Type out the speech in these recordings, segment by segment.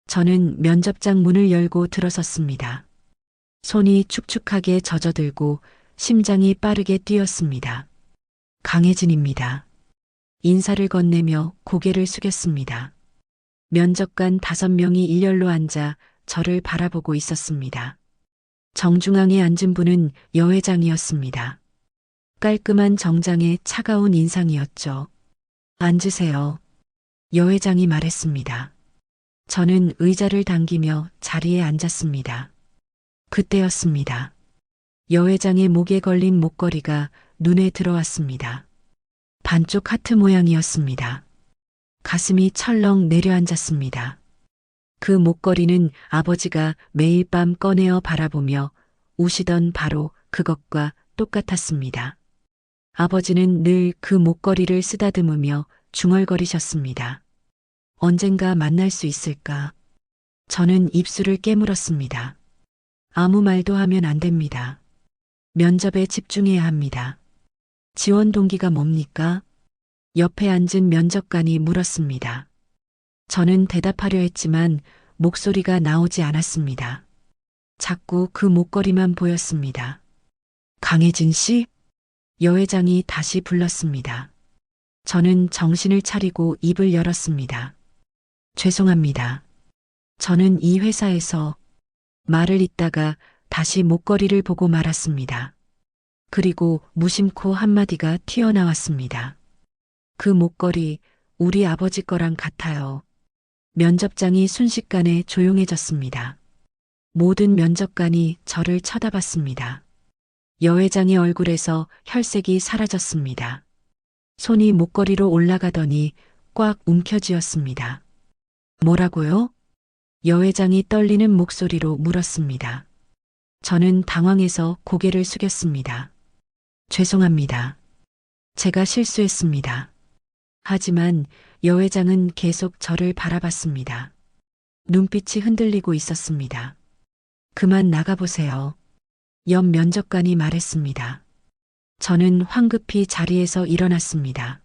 저는 면접장 문을 열고 들어섰습니다. 손이 축축하게 젖어들고 심장이 빠르게 뛰었습니다. 강혜진입니다. 인사를 건네며 고개를 숙였습니다. 면접관 5명이 일렬로 앉아 저를 바라보고 있었습니다. 정중앙에 앉은 분은 여 회장이었습니다. 깔끔한 정장에 차가운 인상이었죠. 앉으세요. 여 회장이 말했습니다. 저는 의자를 당기며 자리에 앉았습니다. 그때였습니다. 여 회장의 목에 걸린 목걸이가 눈에 들어왔습니다. 반쪽 하트 모양이었습니다. 가슴이 철렁 내려앉았습니다. 그 목걸이는 아버지가 매일 밤 꺼내어 바라보며 우시던 바로 그것과 똑같았습니다. 아버지는 늘 그 목걸이를 쓰다듬으며 중얼거리셨습니다. 언젠가 만날 수 있을까? 저는 입술을 깨물었습니다. 아무 말도 하면 안 됩니다. 면접에 집중해야 합니다. 지원 동기가 뭡니까? 옆에 앉은 면접관이 물었습니다. 저는 대답하려 했지만 목소리가 나오지 않았습니다. 자꾸 그 목걸이만 보였습니다. 강혜진 씨? 여 회장이 다시 불렀습니다. 저는 정신을 차리고 입을 열었습니다. 죄송합니다. 저는 이 회사에서 말을 잇다가 다시 목걸이를 보고 말았습니다. 그리고 무심코 한마디가 튀어나왔습니다. 그 목걸이 우리 아버지 거랑 같아요. 면접장이 순식간에 조용해졌습니다. 모든 면접관이 저를 쳐다봤습니다. 여 회장의 얼굴에서 혈색이 사라졌습니다. 손이 목걸이로 올라가더니 꽉 움켜쥐었습니다. 뭐라고요? 여 회장이 떨리는 목소리로 물었습니다. 저는 당황해서 고개를 숙였습니다. 죄송합니다. 제가 실수했습니다. 하지만 여 회장은 계속 저를 바라봤습니다. 눈빛이 흔들리고 있었습니다. 그만 나가보세요. 옆 면접관이 말했습니다. 저는 황급히 자리에서 일어났습니다.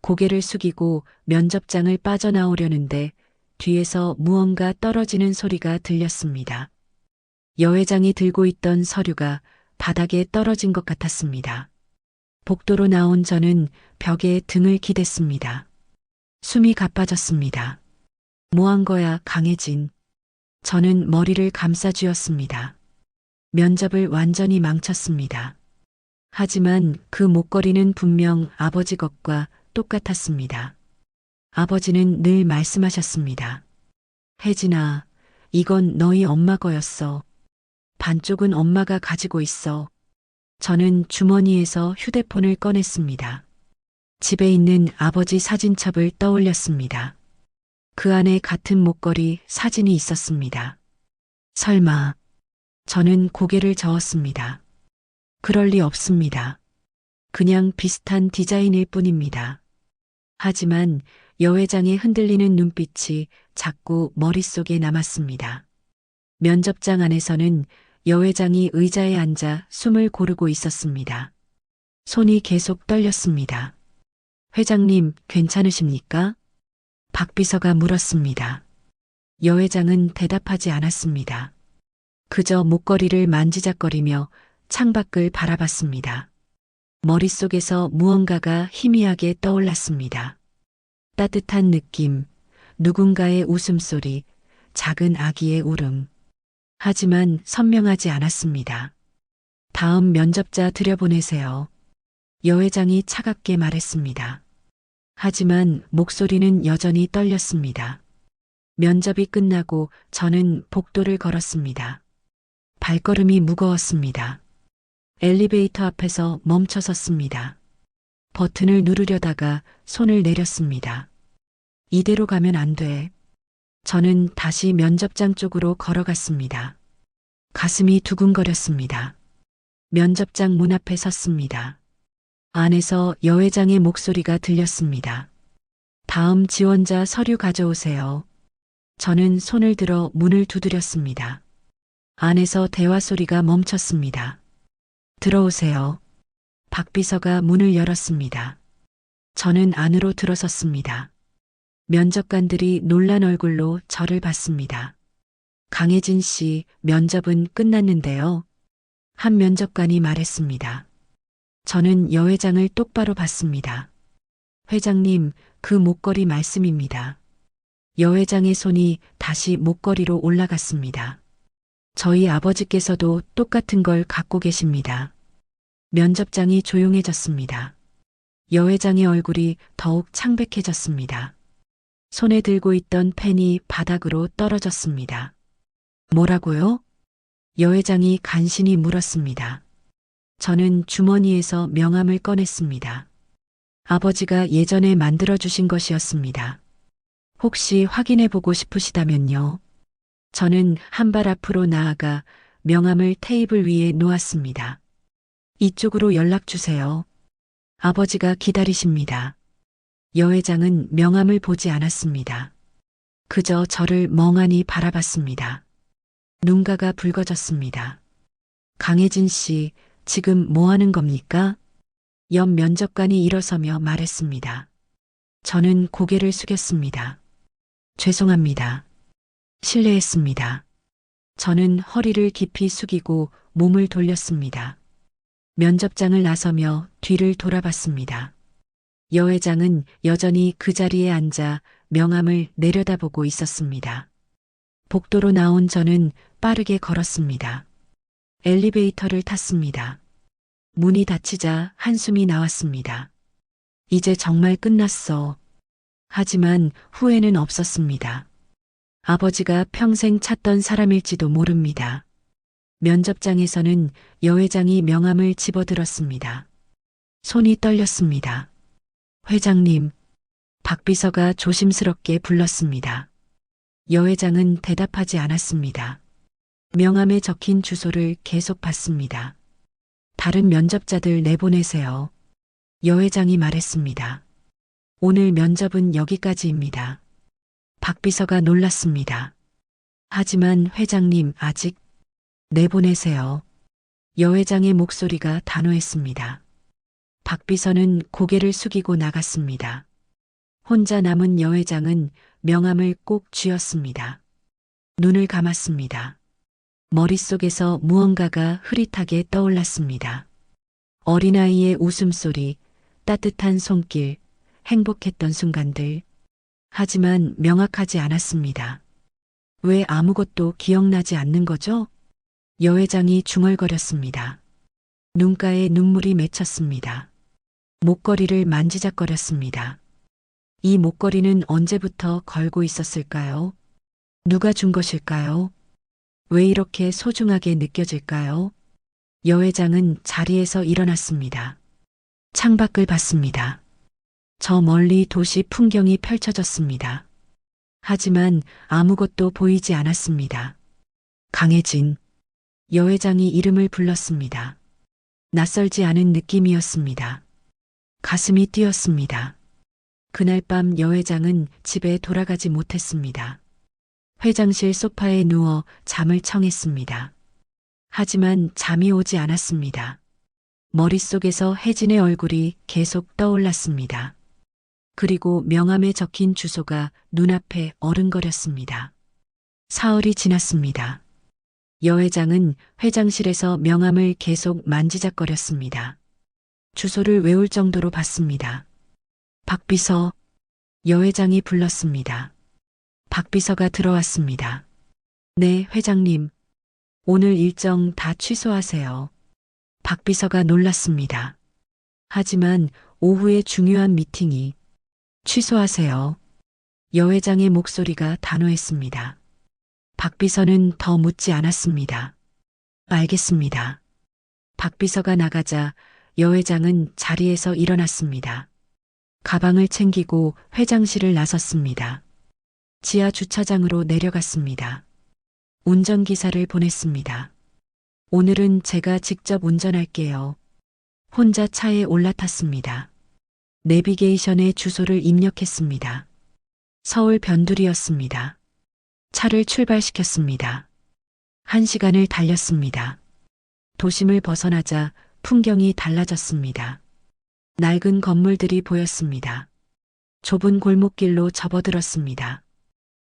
고개를 숙이고 면접장을 빠져나오려는데 뒤에서 무언가 떨어지는 소리가 들렸습니다. 여 회장이 들고 있던 서류가 바닥에 떨어진 것 같았습니다. 복도로 나온 저는 벽에 등을 기댔습니다. 숨이 가빠졌습니다. 뭐 한 거야, 강혜진. 저는 머리를 감싸쥐었습니다. 면접을 완전히 망쳤습니다. 하지만 그 목걸이는 분명 아버지 것과 똑같았습니다. 아버지는 늘 말씀하셨습니다. 혜진아, 이건 너희 엄마 거였어. 반쪽은 엄마가 가지고 있어. 저는 주머니에서 휴대폰을 꺼냈습니다. 집에 있는 아버지 사진첩을 떠올렸습니다. 그 안에 같은 목걸이 사진이 있었습니다. 설마. 저는 고개를 저었습니다. 그럴 리 없습니다. 그냥 비슷한 디자인일 뿐입니다. 하지만 여 회장의 흔들리는 눈빛이 자꾸 머릿속에 남았습니다. 면접장 안에서는 여 회장이 의자에 앉아 숨을 고르고 있었습니다. 손이 계속 떨렸습니다. 회장님, 괜찮으십니까? 박 비서가 물었습니다. 여 회장은 대답하지 않았습니다. 그저 목걸이를 만지작거리며 창밖을 바라봤습니다. 머릿속에서 무언가가 희미하게 떠올랐습니다. 따뜻한 느낌, 누군가의 웃음소리, 작은 아기의 울음. 하지만 선명하지 않았습니다. 다음 면접자 들여보내세요. 여 회장이 차갑게 말했습니다. 하지만 목소리는 여전히 떨렸습니다. 면접이 끝나고 저는 복도를 걸었습니다. 발걸음이 무거웠습니다. 엘리베이터 앞에서 멈춰 섰습니다. 버튼을 누르려다가 손을 내렸습니다. 이대로 가면 안 돼. 저는 다시 면접장 쪽으로 걸어갔습니다. 가슴이 두근거렸습니다. 면접장 문 앞에 섰습니다. 안에서 여 회장의 목소리가 들렸습니다. 다음 지원자 서류 가져오세요. 저는 손을 들어 문을 두드렸습니다. 안에서 대화 소리가 멈췄습니다. 들어오세요. 박 비서가 문을 열었습니다. 저는 안으로 들어섰습니다. 면접관들이 놀란 얼굴로 저를 봤습니다. 강혜진 씨, 면접은 끝났는데요. 한 면접관이 말했습니다. 저는 여 회장을 똑바로 봤습니다. 회장님, 그 목걸이 말씀입니다. 여 회장의 손이 다시 목걸이로 올라갔습니다. 저희 아버지께서도 똑같은 걸 갖고 계십니다. 면접장이 조용해졌습니다. 여 회장의 얼굴이 더욱 창백해졌습니다. 손에 들고 있던 펜이 바닥으로 떨어졌습니다. 뭐라고요? 여 회장이 간신히 물었습니다. 저는 주머니에서 명함을 꺼냈습니다. 아버지가 예전에 만들어주신 것이었습니다. 혹시 확인해 보고 싶으시다면요. 저는 한 발 앞으로 나아가 명함을 테이블 위에 놓았습니다. 이쪽으로 연락 주세요. 아버지가 기다리십니다. 여 회장은 명함을 보지 않았습니다. 그저 저를 멍하니 바라봤습니다. 눈가가 붉어졌습니다. 강혜진 씨, 지금 뭐 하는 겁니까? 옆 면접관이 일어서며 말했습니다. 저는 고개를 숙였습니다. 죄송합니다. 실례했습니다. 저는 허리를 깊이 숙이고 몸을 돌렸습니다. 면접장을 나서며 뒤를 돌아봤습니다. 여 회장은 여전히 그 자리에 앉아 명함을 내려다보고 있었습니다. 복도로 나온 저는 빠르게 걸었습니다. 엘리베이터를 탔습니다. 문이 닫히자 한숨이 나왔습니다. 이제 정말 끝났어. 하지만 후회는 없었습니다. 아버지가 평생 찾던 사람일지도 모릅니다. 면접장에서는 여 회장이 명함을 집어들었습니다. 손이 떨렸습니다. 회장님, 박 비서가 조심스럽게 불렀습니다. 여 회장은 대답하지 않았습니다. 명함에 적힌 주소를 계속 봤습니다. 다른 면접자들 내보내세요. 여 회장이 말했습니다. 오늘 면접은 여기까지입니다. 박 비서가 놀랐습니다. 하지만 회장님 아직 내보내세요. 여 회장의 목소리가 단호했습니다. 박 비서는 고개를 숙이고 나갔습니다. 혼자 남은 여 회장은 명함을 꼭 쥐었습니다. 눈을 감았습니다. 머릿속에서 무언가가 흐릿하게 떠올랐습니다. 어린아이의 웃음소리, 따뜻한 손길, 행복했던 순간들. 하지만 명확하지 않았습니다. 왜 아무것도 기억나지 않는 거죠? 여 회장이 중얼거렸습니다. 눈가에 눈물이 맺혔습니다. 목걸이를 만지작거렸습니다. 이 목걸이는 언제부터 걸고 있었을까요? 누가 준 것일까요? 왜 이렇게 소중하게 느껴질까요? 여 회장은 자리에서 일어났습니다. 창밖을 봤습니다. 저 멀리 도시 풍경이 펼쳐졌습니다. 하지만 아무것도 보이지 않았습니다. 강혜진. 여 회장이 이름을 불렀습니다. 낯설지 않은 느낌이었습니다. 가슴이 뛰었습니다. 그날 밤 여 회장은 집에 돌아가지 못했습니다. 회장실 소파에 누워 잠을 청했습니다. 하지만 잠이 오지 않았습니다. 머릿속에서 혜진의 얼굴이 계속 떠올랐습니다. 그리고 명함에 적힌 주소가 눈앞에 어른거렸습니다. 사흘이 지났습니다. 여 회장은 회장실에서 명함을 계속 만지작거렸습니다. 주소를 외울 정도로 봤습니다. 박 비서, 여 회장이 불렀습니다. 박 비서가 들어왔습니다. 네, 회장님. 오늘 일정 다 취소하세요. 박 비서가 놀랐습니다. 하지만 오후에 중요한 미팅이 취소하세요. 여 회장의 목소리가 단호했습니다. 박 비서는 더 묻지 않았습니다. 알겠습니다. 박 비서가 나가자 여 회장은 자리에서 일어났습니다. 가방을 챙기고 회장실을 나섰습니다. 지하 주차장으로 내려갔습니다. 운전기사를 보냈습니다. 오늘은 제가 직접 운전할게요. 혼자 차에 올라탔습니다. 내비게이션에 주소를 입력했습니다. 서울 변두리였습니다. 차를 출발시켰습니다. 1시간을 달렸습니다. 도심을 벗어나자 풍경이 달라졌습니다. 낡은 건물들이 보였습니다. 좁은 골목길로 접어들었습니다.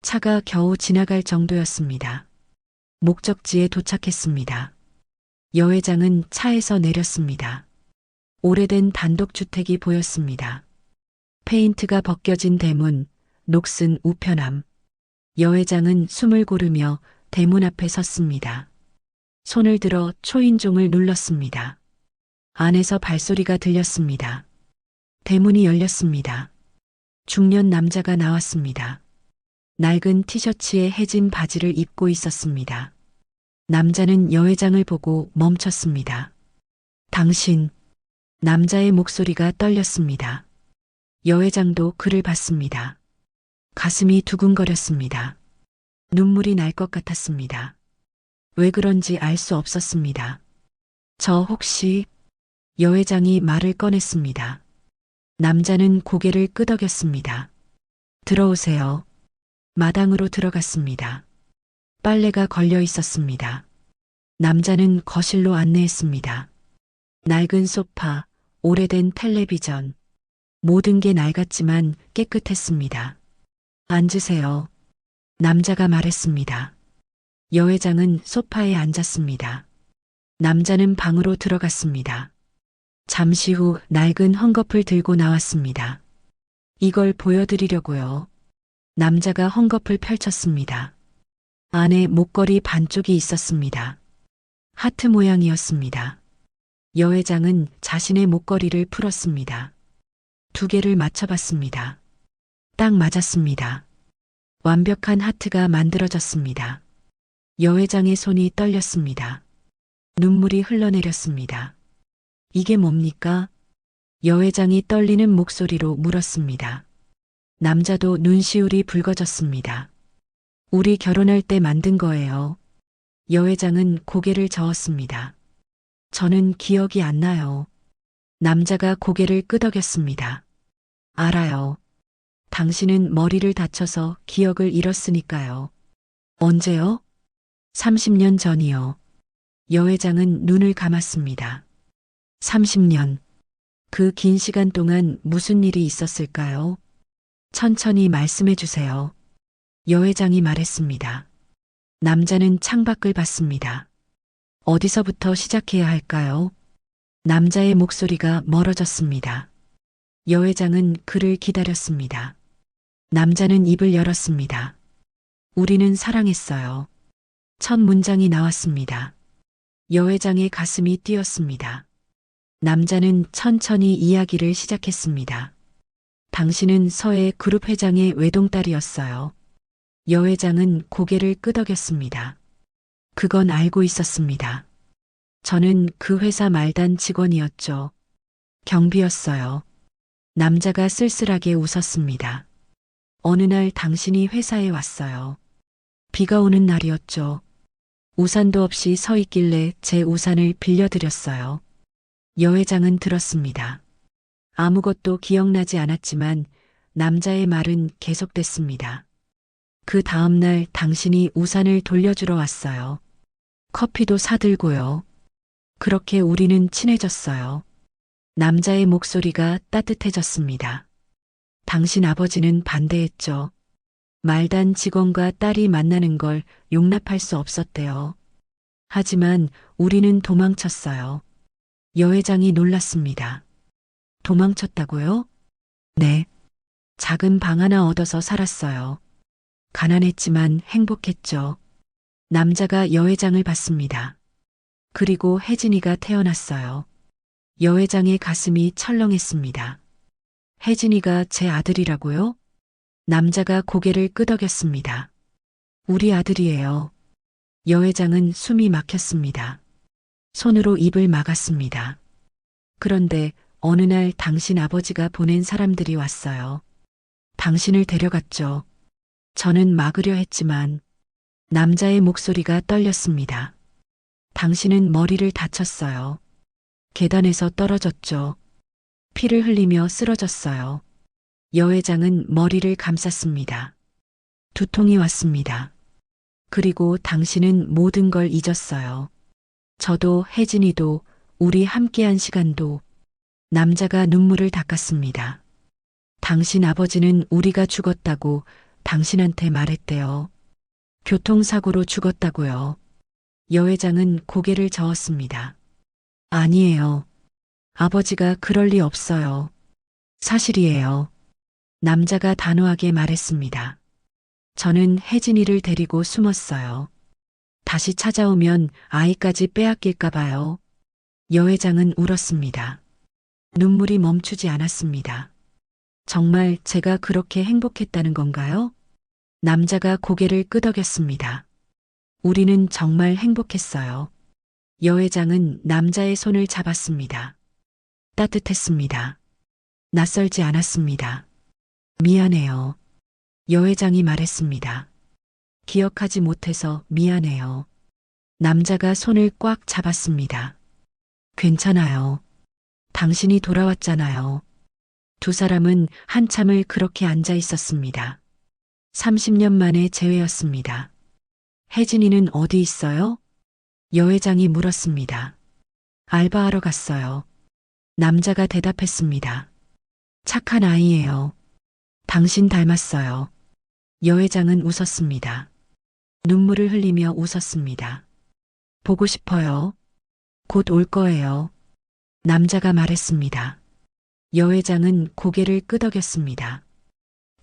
차가 겨우 지나갈 정도였습니다. 목적지에 도착했습니다. 여 회장은 차에서 내렸습니다. 오래된 단독주택이 보였습니다. 페인트가 벗겨진 대문, 녹슨 우편함. 여 회장은 숨을 고르며 대문 앞에 섰습니다. 손을 들어 초인종을 눌렀습니다. 안에서 발소리가 들렸습니다. 대문이 열렸습니다. 중년 남자가 나왔습니다. 낡은 티셔츠에 해진 바지를 입고 있었습니다. 남자는 여 회장을 보고 멈췄습니다. 당신, 남자의 목소리가 떨렸습니다. 여 회장도 그를 봤습니다. 가슴이 두근거렸습니다. 눈물이 날 것 같았습니다. 왜 그런지 알 수 없었습니다. 저 혹시 여 회장이 말을 꺼냈습니다. 남자는 고개를 끄덕였습니다. 들어오세요. 마당으로 들어갔습니다. 빨래가 걸려 있었습니다. 남자는 거실로 안내했습니다. 낡은 소파, 오래된 텔레비전. 모든 게 낡았지만 깨끗했습니다. 앉으세요. 남자가 말했습니다. 여 회장은 소파에 앉았습니다. 남자는 방으로 들어갔습니다. 잠시 후 낡은 헝겊을 들고 나왔습니다. 이걸 보여드리려고요. 남자가 헝겊을 펼쳤습니다. 안에 목걸이 반쪽이 있었습니다. 하트 모양이었습니다. 여 회장은 자신의 목걸이를 풀었습니다. 두 개를 맞춰봤습니다. 딱 맞았습니다. 완벽한 하트가 만들어졌습니다. 여 회장의 손이 떨렸습니다. 눈물이 흘러내렸습니다. 이게 뭡니까? 여 회장이 떨리는 목소리로 물었습니다. 남자도 눈시울이 붉어졌습니다. 우리 결혼할 때 만든 거예요. 여 회장은 고개를 저었습니다. 저는 기억이 안 나요. 남자가 고개를 끄덕였습니다. 알아요. 당신은 머리를 다쳐서 기억을 잃었으니까요. 언제요? 30년 전이요. 여 회장은 눈을 감았습니다. 30년. 그 긴 시간 동안 무슨 일이 있었을까요? 천천히 말씀해 주세요. 여 회장이 말했습니다. 남자는 창밖을 봤습니다. 어디서부터 시작해야 할까요? 남자의 목소리가 멀어졌습니다. 여 회장은 그를 기다렸습니다. 남자는 입을 열었습니다. 우리는 사랑했어요. 첫 문장이 나왔습니다. 여 회장의 가슴이 뛰었습니다. 남자는 천천히 이야기를 시작했습니다. 당신은 서해 그룹 회장의 외동딸이었어요. 여 회장은 고개를 끄덕였습니다. 그건 알고 있었습니다. 저는 그 회사 말단 직원이었죠. 경비였어요. 남자가 쓸쓸하게 웃었습니다. 어느 날 당신이 회사에 왔어요. 비가 오는 날이었죠. 우산도 없이 서 있길래 제 우산을 빌려드렸어요. 여 회장은 들었습니다. 아무것도 기억나지 않았지만 남자의 말은 계속됐습니다. 그 다음 날 당신이 우산을 돌려주러 왔어요. 커피도 사들고요. 그렇게 우리는 친해졌어요. 남자의 목소리가 따뜻해졌습니다. 당신 아버지는 반대했죠. 말단 직원과 딸이 만나는 걸 용납할 수 없었대요. 하지만 우리는 도망쳤어요. 여 회장이 놀랐습니다. 도망쳤다고요? 네. 작은 방 하나 얻어서 살았어요. 가난했지만 행복했죠. 남자가 여 회장을 봤습니다. 그리고 혜진이가 태어났어요. 여 회장의 가슴이 철렁했습니다. 혜진이가 제 아들이라고요? 남자가 고개를 끄덕였습니다. 우리 아들이에요. 여 회장은 숨이 막혔습니다. 손으로 입을 막았습니다. 그런데 어느 날 당신 아버지가 보낸 사람들이 왔어요. 당신을 데려갔죠. 저는 막으려 했지만 남자의 목소리가 떨렸습니다. 당신은 머리를 다쳤어요. 계단에서 떨어졌죠. 피를 흘리며 쓰러졌어요. 여 회장은 머리를 감쌌습니다. 두통이 왔습니다. 그리고 당신은 모든 걸 잊었어요. 저도 혜진이도 우리 함께한 시간도. 남자가 눈물을 닦았습니다. 당신 아버지는 우리가 죽었다고 당신한테 말했대요. 교통사고로 죽었다고요. 여 회장은 고개를 저었습니다. 아니에요. 아버지가 그럴 리 없어요. 사실이에요. 남자가 단호하게 말했습니다. 저는 혜진이를 데리고 숨었어요. 다시 찾아오면 아이까지 빼앗길까 봐요. 여 회장은 울었습니다. 눈물이 멈추지 않았습니다. 정말 제가 그렇게 행복했다는 건가요? 남자가 고개를 끄덕였습니다. 우리는 정말 행복했어요. 여 회장은 남자의 손을 잡았습니다. 따뜻했습니다. 낯설지 않았습니다. 미안해요. 여 회장이 말했습니다. 기억하지 못해서 미안해요. 남자가 손을 꽉 잡았습니다. 괜찮아요. 당신이 돌아왔잖아요. 두 사람은 한참을 그렇게 앉아 있었습니다. 30년 만에 재회였습니다. 혜진이는 어디 있어요? 여 회장이 물었습니다. 알바하러 갔어요. 남자가 대답했습니다. 착한 아이예요. 당신 닮았어요. 여 회장은 웃었습니다. 눈물을 흘리며 웃었습니다. 보고 싶어요. 곧 올 거예요. 남자가 말했습니다. 여 회장은 고개를 끄덕였습니다.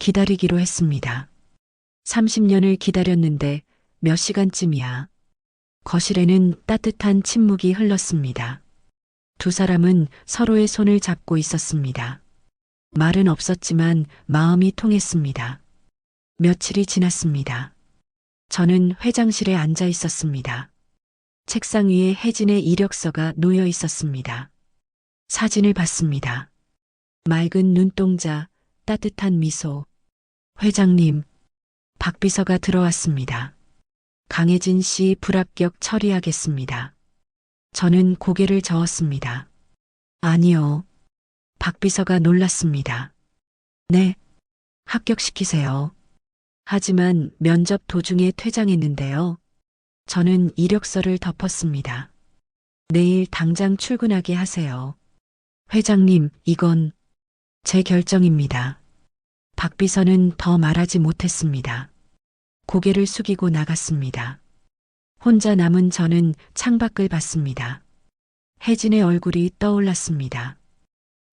기다리기로 했습니다. 30년을 기다렸는데 몇 시간쯤이야. 거실에는 따뜻한 침묵이 흘렀습니다. 두 사람은 서로의 손을 잡고 있었습니다. 말은 없었지만 마음이 통했습니다. 며칠이 지났습니다. 저는 회장실에 앉아 있었습니다. 책상 위에 혜진의 이력서가 놓여 있었습니다. 사진을 봤습니다. 맑은 눈동자, 따뜻한 미소. 회장님, 박 비서가 들어왔습니다. 강혜진 씨 불합격 처리하겠습니다. 저는 고개를 저었습니다. 아니요. 박 비서가 놀랐습니다. 네, 합격시키세요. 하지만 면접 도중에 퇴장했는데요. 저는 이력서를 덮었습니다. 내일 당장 출근하게 하세요. 회장님, 이건 제 결정입니다. 박 비서는 더 말하지 못했습니다. 고개를 숙이고 나갔습니다. 혼자 남은 저는 창밖을 봤습니다. 혜진의 얼굴이 떠올랐습니다.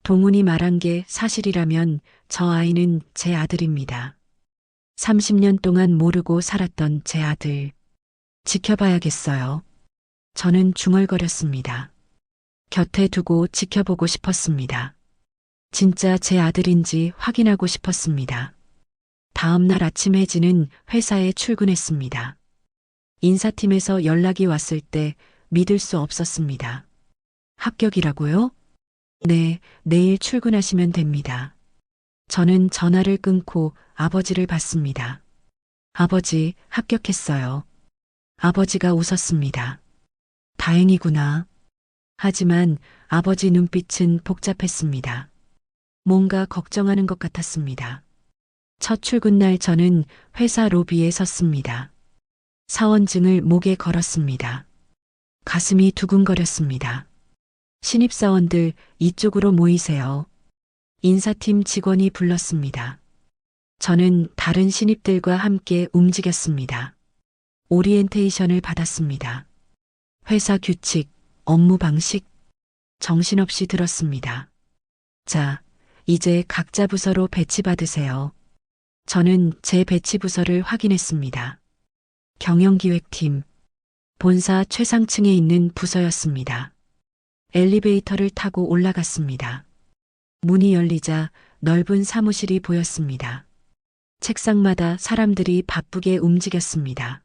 동훈이 말한 게 사실이라면 저 아이는 제 아들입니다. 30년 동안 모르고 살았던 제 아들. 지켜봐야겠어요. 저는 중얼거렸습니다. 곁에 두고 지켜보고 싶었습니다. 진짜 제 아들인지 확인하고 싶었습니다. 다음 날 아침 혜진은 회사에 출근했습니다. 인사팀에서 연락이 왔을 때 믿을 수 없었습니다. 합격이라고요? 네, 내일 출근하시면 됩니다. 저는 전화를 끊고 아버지를 봤습니다. 아버지, 합격했어요. 아버지가 웃었습니다. 다행이구나. 하지만 아버지 눈빛은 복잡했습니다. 뭔가 걱정하는 것 같았습니다. 첫 출근 날 저는 회사 로비에 섰습니다. 사원증을 목에 걸었습니다. 가슴이 두근거렸습니다. 신입사원들 이쪽으로 모이세요. 인사팀 직원이 불렀습니다. 저는 다른 신입들과 함께 움직였습니다. 오리엔테이션을 받았습니다. 회사 규칙, 업무 방식, 정신없이 들었습니다. 자, 이제 각자 부서로 배치받으세요. 저는 제 배치 부서를 확인했습니다. 경영기획팀, 본사 최상층에 있는 부서였습니다. 엘리베이터를 타고 올라갔습니다. 문이 열리자 넓은 사무실이 보였습니다. 책상마다 사람들이 바쁘게 움직였습니다.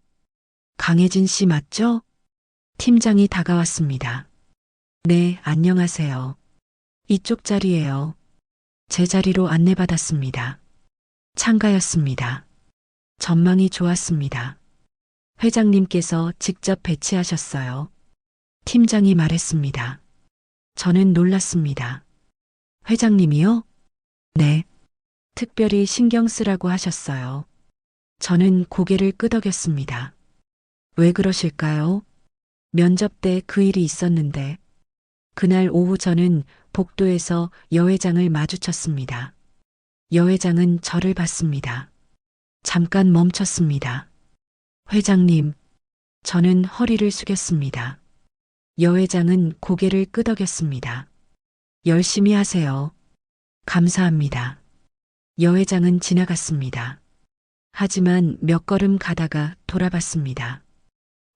강혜진 씨 맞죠? 팀장이 다가왔습니다. 네, 안녕하세요. 이쪽 자리예요. 제 자리로 안내받았습니다. 참가였습니다. 전망이 좋았습니다. 회장님께서 직접 배치하셨어요. 팀장이 말했습니다. 저는 놀랐습니다. 회장님이요? 네. 특별히 신경 쓰라고 하셨어요. 저는 고개를 끄덕였습니다. 왜 그러실까요? 면접 때 그 일이 있었는데 그날 오후 저는 복도에서 여 회장을 마주쳤습니다. 여 회장은 저를 봤습니다. 잠깐 멈췄습니다. 회장님, 저는 허리를 숙였습니다. 여 회장은 고개를 끄덕였습니다. 열심히 하세요. 감사합니다. 여 회장은 지나갔습니다. 하지만 몇 걸음 가다가 돌아봤습니다.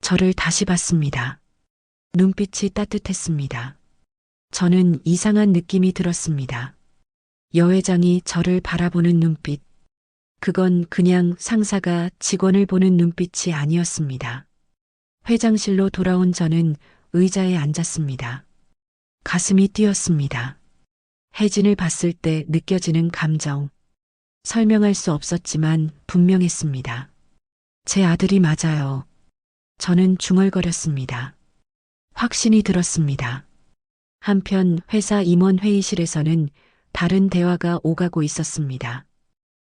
저를 다시 봤습니다. 눈빛이 따뜻했습니다. 저는 이상한 느낌이 들었습니다. 여 회장이 저를 바라보는 눈빛. 그건 그냥 상사가 직원을 보는 눈빛이 아니었습니다. 회장실로 돌아온 저는 의자에 앉았습니다. 가슴이 뛰었습니다. 혜진을 봤을 때 느껴지는 감정. 설명할 수 없었지만 분명했습니다. 제 아들이 맞아요. 저는 중얼거렸습니다. 확신이 들었습니다. 한편 회사 임원 회의실에서는 다른 대화가 오가고 있었습니다.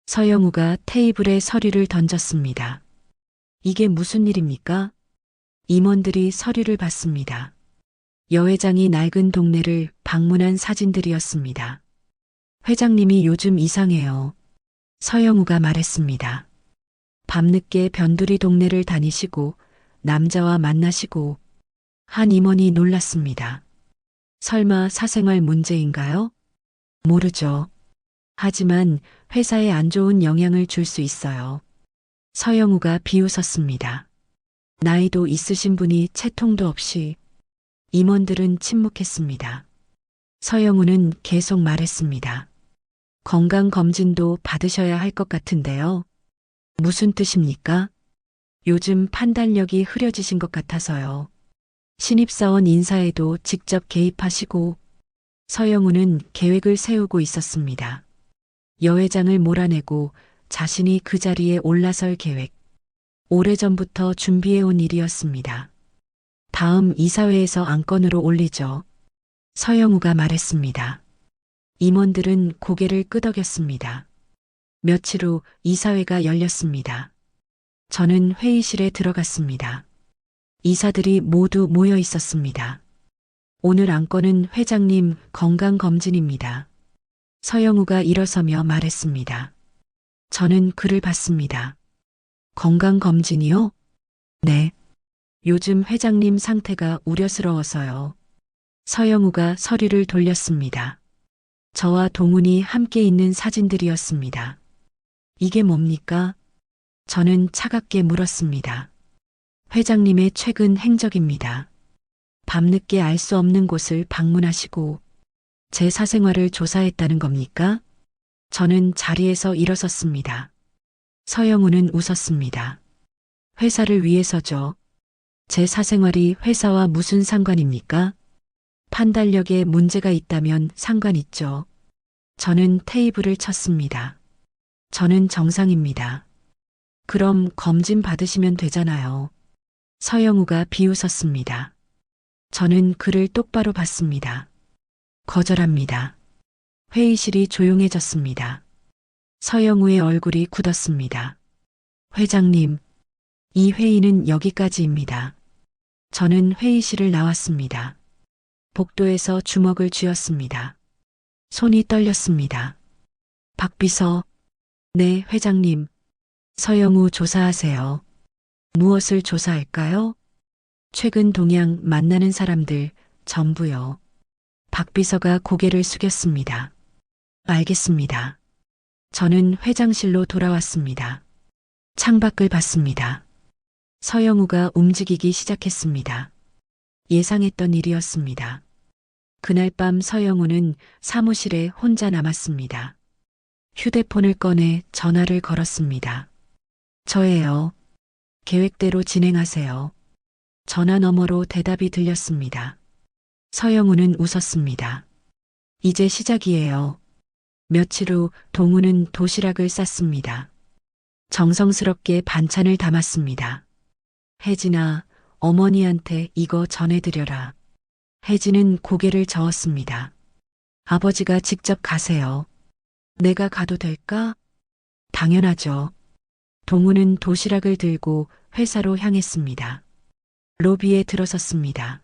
서영우가 테이블에 서류를 던졌습니다. 이게 무슨 일입니까? 임원들이 서류를 봤습니다. 여 회장이 낡은 동네를 방문한 사진들이었습니다. 회장님이 요즘 이상해요. 서영우가 말했습니다. 밤늦게 변두리 동네를 다니시고 남자와 만나시고 한 임원이 놀랐습니다. 설마 사생활 문제인가요? 모르죠. 하지만 회사에 안 좋은 영향을 줄 수 있어요. 서영우가 비웃었습니다. 나이도 있으신 분이 채통도 없이. 임원들은 침묵했습니다. 서영우는 계속 말했습니다. 건강검진도 받으셔야 할 것 같은데요. 무슨 뜻입니까? 요즘 판단력이 흐려지신 것 같아서요. 신입사원 인사에도 직접 개입하시고. 서영우는 계획을 세우고 있었습니다. 여 회장을 몰아내고 자신이 그 자리에 올라설 계획. 오래전부터 준비해온 일이었습니다. 다음 이사회에서 안건으로 올리죠. 서영우가 말했습니다. 임원들은 고개를 끄덕였습니다. 며칠 후 이사회가 열렸습니다. 저는 회의실에 들어갔습니다. 이사들이 모두 모여 있었습니다. 오늘 안건은 회장님 건강검진입니다. 서영우가 일어서며 말했습니다. 저는 그를 봤습니다. 건강검진이요? 네. 요즘 회장님 상태가 우려스러워서요. 서영우가 서류를 돌렸습니다. 저와 동훈이 함께 있는 사진들이었습니다. 이게 뭡니까? 저는 차갑게 물었습니다. 회장님의 최근 행적입니다. 밤늦게 알 수 없는 곳을 방문하시고 제 사생활을 조사했다는 겁니까? 저는 자리에서 일어섰습니다. 서영우는 웃었습니다. 회사를 위해서죠. 제 사생활이 회사와 무슨 상관입니까? 판단력에 문제가 있다면 상관있죠. 저는 테이블을 쳤습니다. 저는 정상입니다. 그럼 검진 받으시면 되잖아요. 서영우가 비웃었습니다. 저는 그를 똑바로 봤습니다. 거절합니다. 회의실이 조용해졌습니다. 서영우의 얼굴이 굳었습니다. 회장님, 이 회의는 여기까지입니다. 저는 회의실을 나왔습니다. 복도에서 주먹을 쥐었습니다. 손이 떨렸습니다. 박비서, 네, 회장님. 서영우 조사하세요. 무엇을 조사할까요? 최근 동향 만나는 사람들 전부요. 박비서가 고개를 숙였습니다. 알겠습니다. 저는 회장실로 돌아왔습니다. 창밖을 봤습니다. 서영우가 움직이기 시작했습니다. 예상했던 일이었습니다. 그날 밤 서영우는 사무실에 혼자 남았습니다. 휴대폰을 꺼내 전화를 걸었습니다. 저예요. 계획대로 진행하세요. 전화 너머로 대답이 들렸습니다. 서영우는 웃었습니다. 이제 시작이에요. 며칠 후 동우는 도시락을 쌌습니다. 정성스럽게 반찬을 담았습니다. 혜진아, 어머니한테 이거 전해드려라. 혜진은 고개를 저었습니다. 아버지가 직접 가세요. 내가 가도 될까? 당연하죠. 동우는 도시락을 들고 회사로 향했습니다. 로비에 들어섰습니다.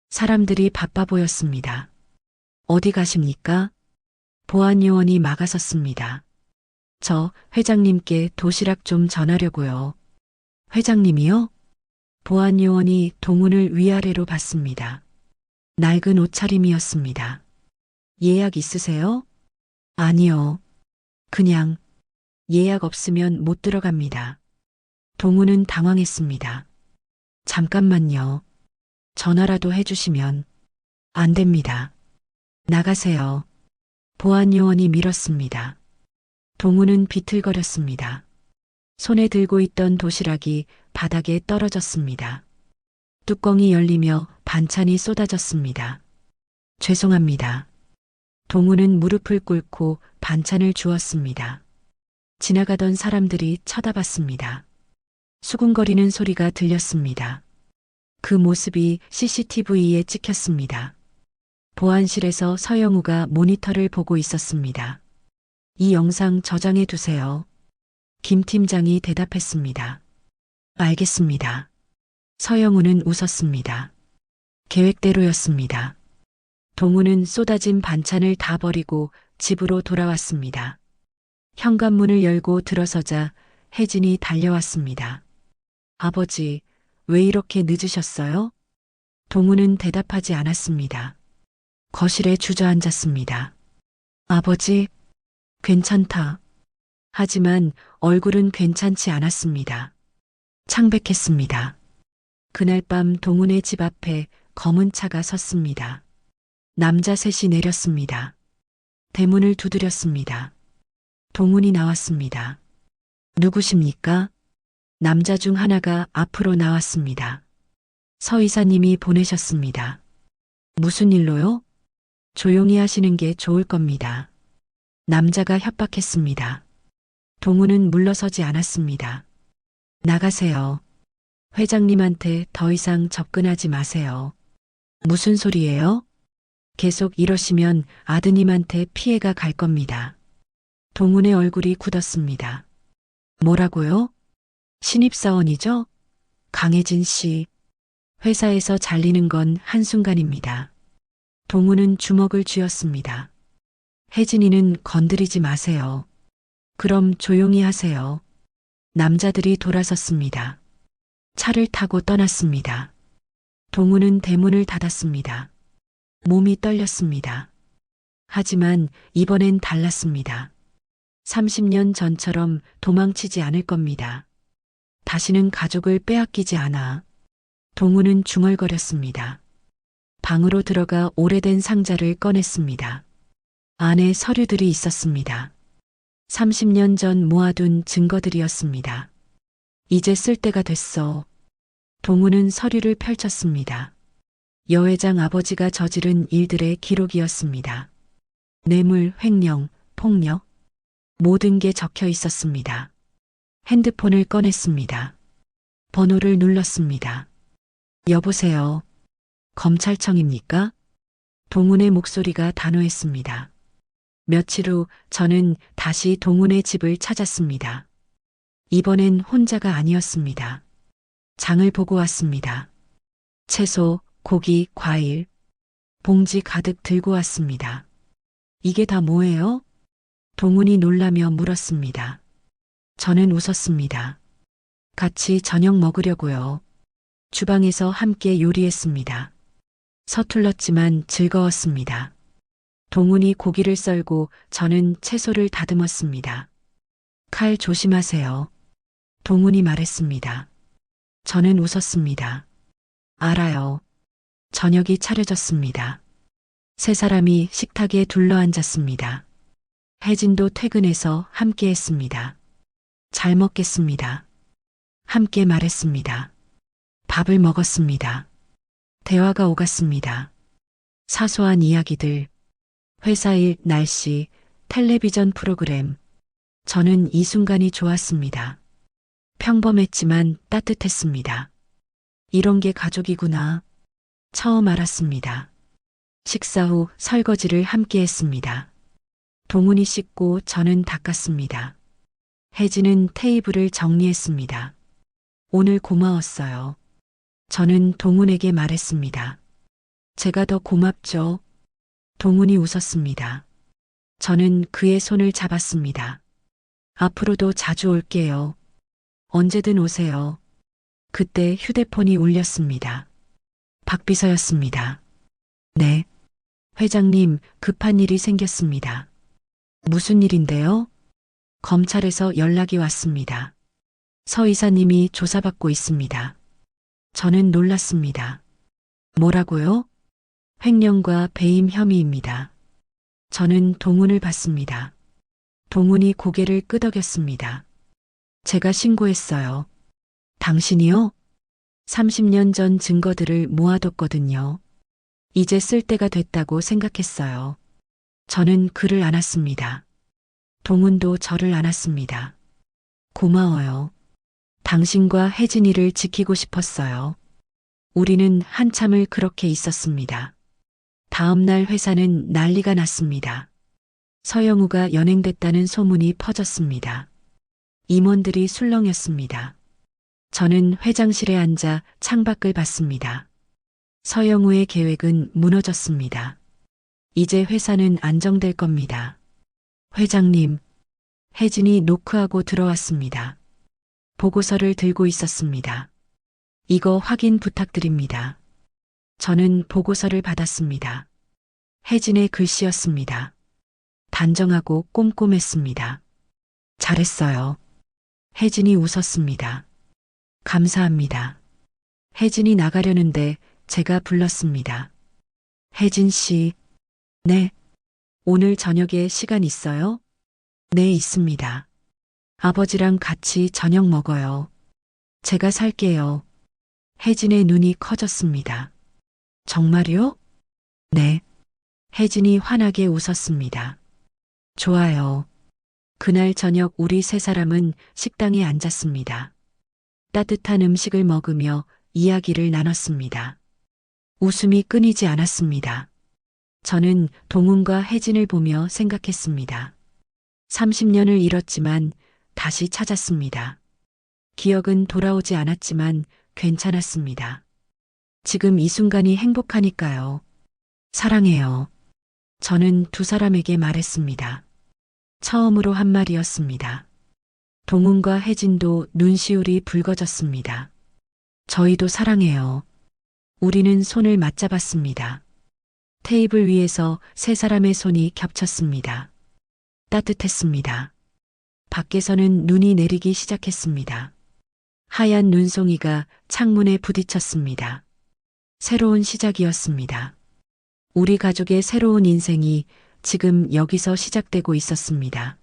사람들이 바빠 보였습니다. 어디 가십니까? 보안요원이 막아섰습니다. 저 회장님께 도시락 좀 전하려고요. 회장님이요? 보안요원이 동훈을 위아래로 봤습니다. 낡은 옷차림이었습니다. 예약 있으세요? 아니요. 그냥 예약 없으면 못 들어갑니다. 동훈은 당황했습니다. 잠깐만요. 전화라도 해주시면. 안 됩니다. 나가세요. 보안요원이 밀었습니다. 동훈은 비틀거렸습니다. 손에 들고 있던 도시락이 바닥에 떨어졌습니다. 뚜껑이 열리며 반찬이 쏟아졌습니다. 죄송합니다. 동훈은 무릎을 꿇고 반찬을 주었습니다. 지나가던 사람들이 쳐다봤습니다. 수군거리는 소리가 들렸습니다. 그 모습이 CCTV에 찍혔습니다. 보안실에서 서영우가 모니터를 보고 있었습니다. 이 영상 저장해 두세요. 김 팀장이 대답했습니다. 알겠습니다. 서영우는 웃었습니다. 계획대로였습니다. 동우는 쏟아진 반찬을 다 버리고 집으로 돌아왔습니다. 현관문을 열고 들어서자 혜진이 달려왔습니다. 아버지, 왜 이렇게 늦으셨어요? 동우는 대답하지 않았습니다. 거실에 주저앉았습니다. 아버지, 괜찮다. 하지만 얼굴은 괜찮지 않았습니다. 창백했습니다. 그날 밤 동훈의 집 앞에 검은 차가 섰습니다. 남자 셋이 내렸습니다. 대문을 두드렸습니다. 동훈이 나왔습니다. 누구십니까? 남자 중 하나가 앞으로 나왔습니다. 서 이사님이 보내셨습니다. 무슨 일로요? 조용히 하시는 게 좋을 겁니다. 남자가 협박했습니다. 동훈은 물러서지 않았습니다. 나가세요. 회장님한테 더 이상 접근하지 마세요. 무슨 소리예요? 계속 이러시면 아드님한테 피해가 갈 겁니다. 동훈의 얼굴이 굳었습니다. 뭐라고요? 신입사원이죠? 강혜진 씨. 회사에서 잘리는 건 한순간입니다. 동훈은 주먹을 쥐었습니다. 혜진이는 건드리지 마세요. 그럼 조용히 하세요. 남자들이 돌아섰습니다. 차를 타고 떠났습니다. 동훈은 대문을 닫았습니다. 몸이 떨렸습니다. 하지만 이번엔 달랐습니다. 30년 전처럼 도망치지 않을 겁니다. 다시는 가족을 빼앗기지 않아. 동훈은 중얼거렸습니다. 방으로 들어가 오래된 상자를 꺼냈습니다. 안에 서류들이 있었습니다. 30년 전 모아둔 증거들이었습니다. 이제 쓸 때가 됐어. 동훈은 서류를 펼쳤습니다. 여 회장 아버지가 저지른 일들의 기록이었습니다. 뇌물, 횡령, 폭력, 모든 게 적혀 있었습니다. 핸드폰을 꺼냈습니다. 번호를 눌렀습니다. 여보세요. 검찰청입니까? 동훈의 목소리가 단호했습니다. 며칠 후 저는 다시 동훈의 집을 찾았습니다. 이번엔 혼자가 아니었습니다. 장을 보고 왔습니다. 채소, 고기, 과일, 봉지 가득 들고 왔습니다. 이게 다 뭐예요? 동훈이 놀라며 물었습니다. 저는 웃었습니다. 같이 저녁 먹으려고요. 주방에서 함께 요리했습니다. 서툴렀지만 즐거웠습니다. 동훈이 고기를 썰고 저는 채소를 다듬었습니다. 칼 조심하세요. 동훈이 말했습니다. 저는 웃었습니다. 알아요. 저녁이 차려졌습니다. 세 사람이 식탁에 둘러앉았습니다. 혜진도 퇴근해서 함께 했습니다. 잘 먹겠습니다. 함께 말했습니다. 밥을 먹었습니다. 대화가 오갔습니다. 사소한 이야기들, 회사 일, 날씨, 텔레비전 프로그램. 저는 이 순간이 좋았습니다. 평범했지만 따뜻했습니다. 이런 게 가족이구나. 처음 알았습니다. 식사 후 설거지를 함께 했습니다. 동훈이 씻고 저는 닦았습니다. 혜진은 테이블을 정리했습니다. 오늘 고마웠어요. 저는 동훈에게 말했습니다. 제가 더 고맙죠. 동훈이 웃었습니다. 저는 그의 손을 잡았습니다. 앞으로도 자주 올게요. 언제든 오세요. 그때 휴대폰이 울렸습니다. 박비서였습니다. 네. 회장님, 급한 일이 생겼습니다. 무슨 일인데요? 검찰에서 연락이 왔습니다. 서 이사님이 조사받고 있습니다. 저는 놀랐습니다. 뭐라고요? 횡령과 배임 혐의입니다. 저는 동훈을 봤습니다. 동훈이 고개를 끄덕였습니다. 제가 신고했어요. 당신이요? 30년 전 증거들을 모아뒀거든요. 이제 쓸 때가 됐다고 생각했어요. 저는 그를 안았습니다. 동훈도 저를 안았습니다. 고마워요. 당신과 혜진이를 지키고 싶었어요. 우리는 한참을 그렇게 있었습니다. 다음 날 회사는 난리가 났습니다. 서영우가 연행됐다는 소문이 퍼졌습니다. 임원들이 술렁였습니다. 저는 회장실에 앉아 창밖을 봤습니다. 서영우의 계획은 무너졌습니다. 이제 회사는 안정될 겁니다. 회장님, 혜진이 노크하고 들어왔습니다. 보고서를 들고 있었습니다. 이거 확인 부탁드립니다. 저는 보고서를 받았습니다. 혜진의 글씨였습니다. 단정하고 꼼꼼했습니다. 잘했어요. 혜진이 웃었습니다. 감사합니다. 혜진이 나가려는데 제가 불렀습니다. 혜진 씨. 네. 오늘 저녁에 시간 있어요? 네, 있습니다. 아버지랑 같이 저녁 먹어요. 제가 살게요. 혜진의 눈이 커졌습니다. 정말요? 네. 혜진이 환하게 웃었습니다. 좋아요. 그날 저녁 우리 세 사람은 식당에 앉았습니다. 따뜻한 음식을 먹으며 이야기를 나눴습니다. 웃음이 끊이지 않았습니다. 저는 동훈과 혜진을 보며 생각했습니다. 30년을 잃었지만 다시 찾았습니다. 기억은 돌아오지 않았지만 괜찮았습니다. 지금 이 순간이 행복하니까요. 사랑해요. 저는 두 사람에게 말했습니다. 처음으로 한 말이었습니다. 동훈과 혜진도 눈시울이 붉어졌습니다. 저희도 사랑해요. 우리는 손을 맞잡았습니다. 테이블 위에서 세 사람의 손이 겹쳤습니다. 따뜻했습니다. 밖에서는 눈이 내리기 시작했습니다. 하얀 눈송이가 창문에 부딪혔습니다. 새로운 시작이었습니다. 우리 가족의 새로운 인생이 지금 여기서 시작되고 있었습니다.